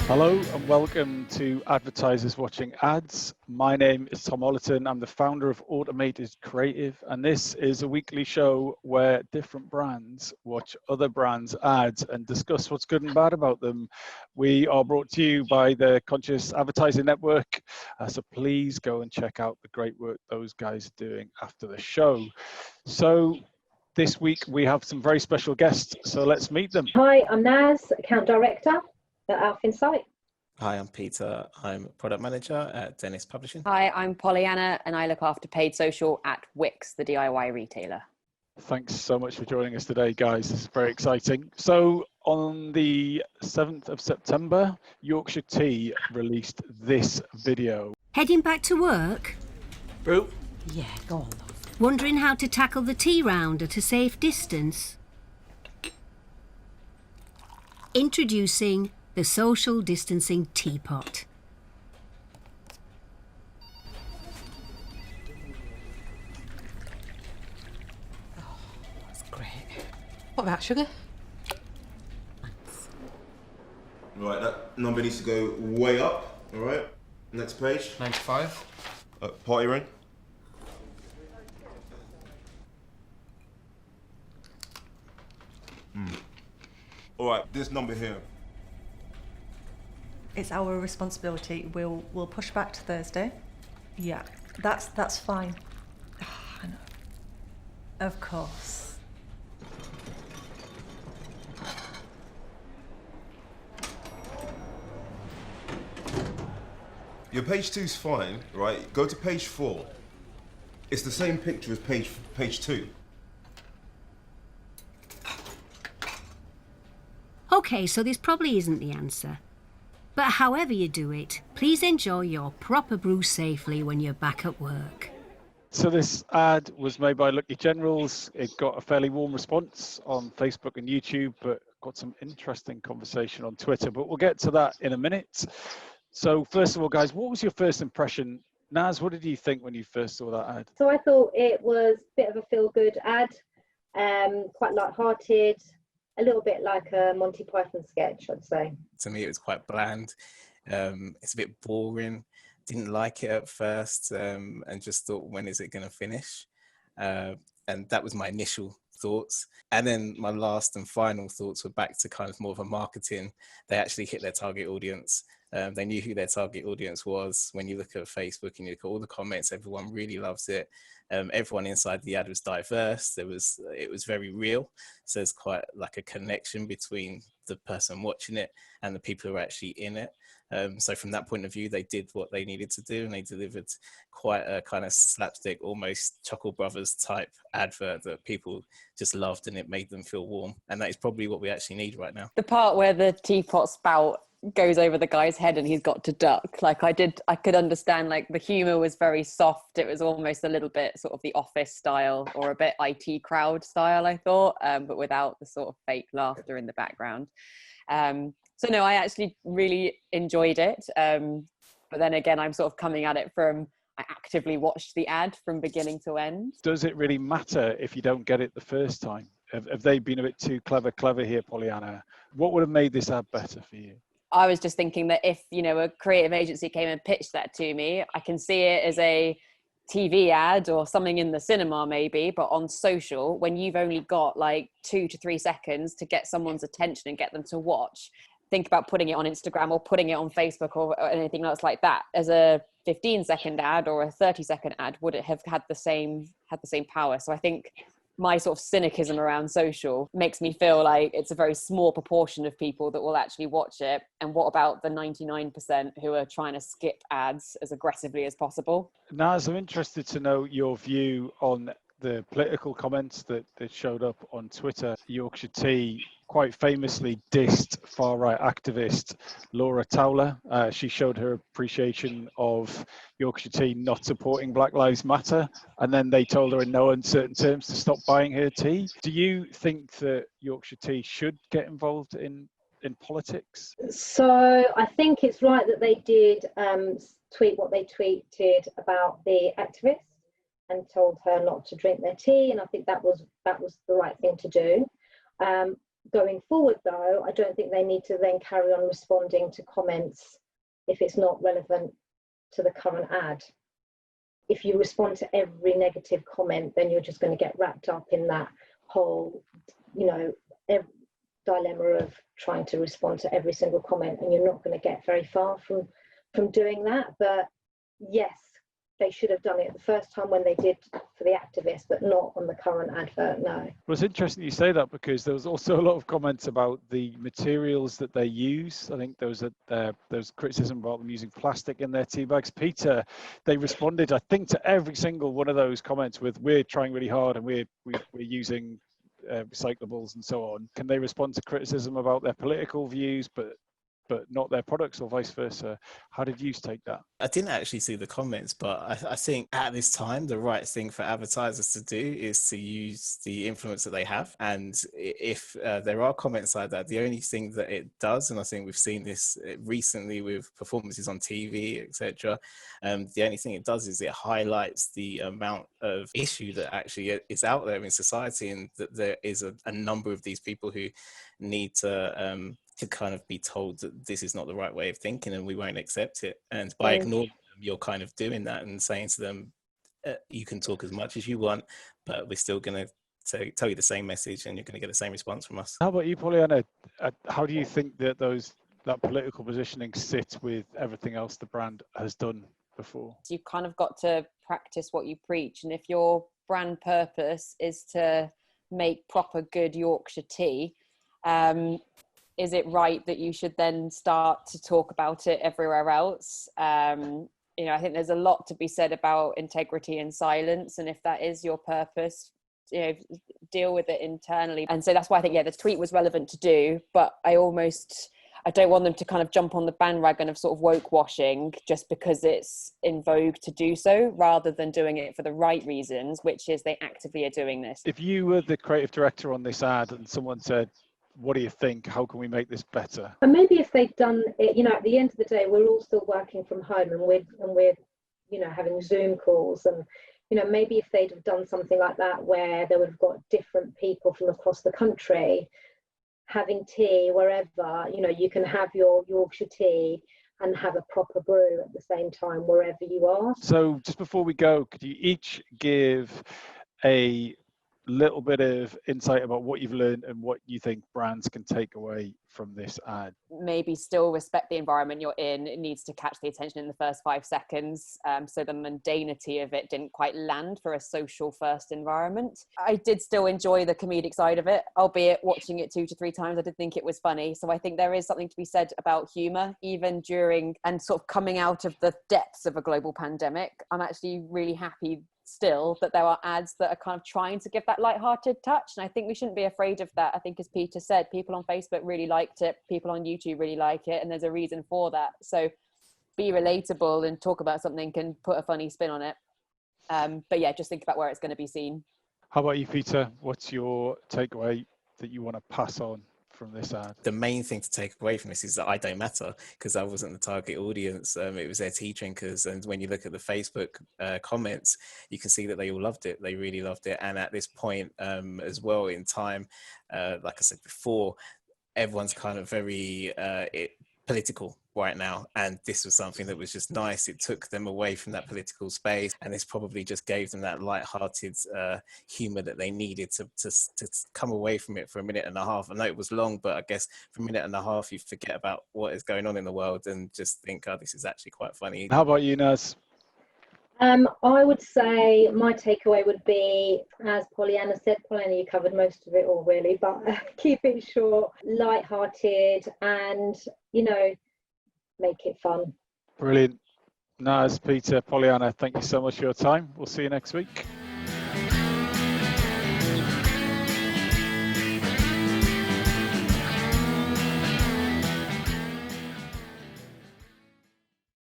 Hello and welcome to Advertisers Watching Ads. My name is Tom Ollerton. I'm the founder of Automated Creative, and this is a weekly show where different brands watch other brands' ads and discuss what's good and bad about them. We are brought to you by the Conscious Advertising Network, so please go and check out the great work those guys are doing after the show. So this week we have some very special guests, so let's meet them. Hi, I'm Naz, Account Director at Alf Insight. Hi, I'm Peter. I'm Product Manager at Dennis Publishing. Hi, I'm Pollyanna, and I look after paid social at Wix, the DIY retailer. Thanks so much for joining us today, guys. This is very exciting. So on the 7th of September, Yorkshire Tea released this video. Heading back to work? Bro? Yeah, go on. Wondering how to tackle the tea round at a safe distance? Introducing the social distancing teapot. Oh, that's great. What about sugar? Right, that number needs to go way up. All right, next page. 95. Party ring. All right, this number here. It's our responsibility. We'll push back to Thursday. Yeah, that's fine. I know. Of course. Your page 2's fine, right? Go to page 4. It's the same picture as page 2. Okay, so this probably isn't the answer. But however you do it, please enjoy your proper brew safely when you're back at work. So this ad was made by Lucky Generals. It got a fairly warm response on Facebook and YouTube, but got some interesting conversation on Twitter. But we'll get to that in a minute. So first of all, guys, what was your first impression? Naz, what did you think when you first saw that ad? So I thought it was a bit of a feel-good ad, quite light-hearted, a little bit like a Monty Python sketch, I'd say. To me, it was quite bland. It's a bit boring. Didn't like it at first, and just thought, when is it going to finish? And that was my initial thoughts. And then my last and final thoughts were back to kind of more of a marketing. They actually hit their target audience. They knew who their target audience was. When you look at Facebook and you look at all the comments, everyone really loves it. Everyone inside the ad was diverse. It was very real. So there's quite like a connection between the person watching it and the people who are actually in it. So from that point of view, they did what they needed to do, and they delivered quite a kind of slapstick, almost Chuckle Brothers type advert that people just loved, and it made them feel warm. And that is probably what we actually need right now. The part where the teapot spout goes over the guy's head and he's got to duck, like I could understand, like the humor was very soft. It was almost a little bit sort of The Office style, or a bit IT Crowd style, I thought, but without the sort of fake laughter in the background. So no, I actually really enjoyed it. But then again, I'm sort of coming at it from, I actively watched the ad from beginning to end. Does it really matter if you don't get it the first time? Have they been a bit too clever here, Pollyanna? What would have made this ad better for you? I was just thinking that if, a creative agency came and pitched that to me, I can see it as a TV ad or something in the cinema maybe, but on social, when you've only got like 2 to 3 seconds to get someone's attention and get them to watch, think about putting it on Instagram or putting it on Facebook or anything else like that. As a 15-second ad or a 30-second ad, would it have had the same power? So I think my sort of cynicism around social makes me feel like it's a very small proportion of people that will actually watch it. And what about the 99% who are trying to skip ads as aggressively as possible? Naz, I'm interested to know your view on the political comments that showed up on Twitter. Yorkshire Tea quite famously dissed far-right activist Laura Towler. She showed her appreciation of Yorkshire Tea not supporting Black Lives Matter, and then they told her in no uncertain terms to stop buying her tea. Do you think that Yorkshire Tea should get involved in politics? So I think it's right that they did tweet what they tweeted about the activist and told her not to drink their tea, and I think that was the right thing to do. going forward, though, I don't think they need to then carry on responding to comments if it's not relevant to the current ad. If you respond to every negative comment, then you're just going to get wrapped up in that whole, dilemma of trying to respond to every single comment, and you're not going to get very far from doing that. But yes, they should have done it the first time when they did for the activists, but not on the current advert, no. Well, it's interesting you say that, because there was also a lot of comments about the materials that they use. I think there was criticism about them using plastic in their tea bags. Peter, they responded, I think, to every single one of those comments with, we're trying really hard and we're using recyclables and so on. Can they respond to criticism about their political views, but not their products, or vice versa? How did you take that? I didn't actually see the comments, but I think at this time, the right thing for advertisers to do is to use the influence that they have. And if there are comments like that, the only thing that it does, and I think we've seen this recently with performances on TV, etc., the only thing it does is it highlights the amount of issue that actually is out there in society, and that there is a number of these people who need to kind of be told that this is not the right way of thinking and we won't accept it. And by ignoring them, you're kind of doing that and saying to them, you can talk as much as you want, but we're still going to tell you the same message and you're going to get the same response from us. How about you, Pollyanna? How do you think that that political positioning sits with everything else the brand has done before? So you've kind of got to practice what you preach. And if your brand purpose is to make proper good Yorkshire tea, is it right that you should then start to talk about it everywhere else? I think there's a lot to be said about integrity and silence. And if that is your purpose, deal with it internally. And so that's why I think, the tweet was relevant to do, but I don't want them to kind of jump on the bandwagon of sort of woke washing just because it's in vogue to do so, rather than doing it for the right reasons, which is they actively are doing this. If you were the creative director on this ad and someone said, what do you think? How can we make this better? And maybe if they'd done it, at the end of the day, we're all still working from home, and we're having Zoom calls, and maybe if they'd have done something like that, where they would have got different people from across the country having tea wherever, you can have your Yorkshire tea and have a proper brew at the same time wherever you are. So just before we go, could you each give a little bit of insight about what you've learned and what you think brands can take away from this ad? Maybe still respect the environment you're in. It needs to catch the attention in the first 5 seconds. So the mundanity of it didn't quite land for a social first environment. I did still enjoy the comedic side of it, albeit watching it 2 to 3 times, I did think it was funny. So I think there is something to be said about humour, even during and sort of coming out of the depths of a global pandemic. I'm actually really happy still that there are ads that are kind of trying to give that light-hearted touch, and I think we shouldn't be afraid of that. I think, as Peter said, people on Facebook really liked it, people on YouTube really like it, and there's a reason for that. So be relatable and talk about something and put a funny spin on it, but just think about where it's going to be seen. How about you, Peter? What's your takeaway that you want to pass on from this ad? The main thing to take away from this is that I don't matter, because I wasn't the target audience. It was their tea drinkers. And when you look at the Facebook comments, you can see that they all loved it. They really loved it. And at this point as well in time, like I said before, everyone's kind of very political right now, and this was something that was just nice. It took them away from that political space, and this probably just gave them that light-hearted humor that they needed to come away from it for a minute and a half. I know it was long, but I guess for a minute and a half you forget about what is going on in the world and just think, oh, this is actually quite funny. How about you, Naz? I would say my takeaway would be, as Pollyanna said, Pollyanna, you covered most of it all really, but keep it short, light-hearted, and make it fun. Brilliant. Naz, Peter, Pollyanna, thank you so much for your time. We'll see you next week.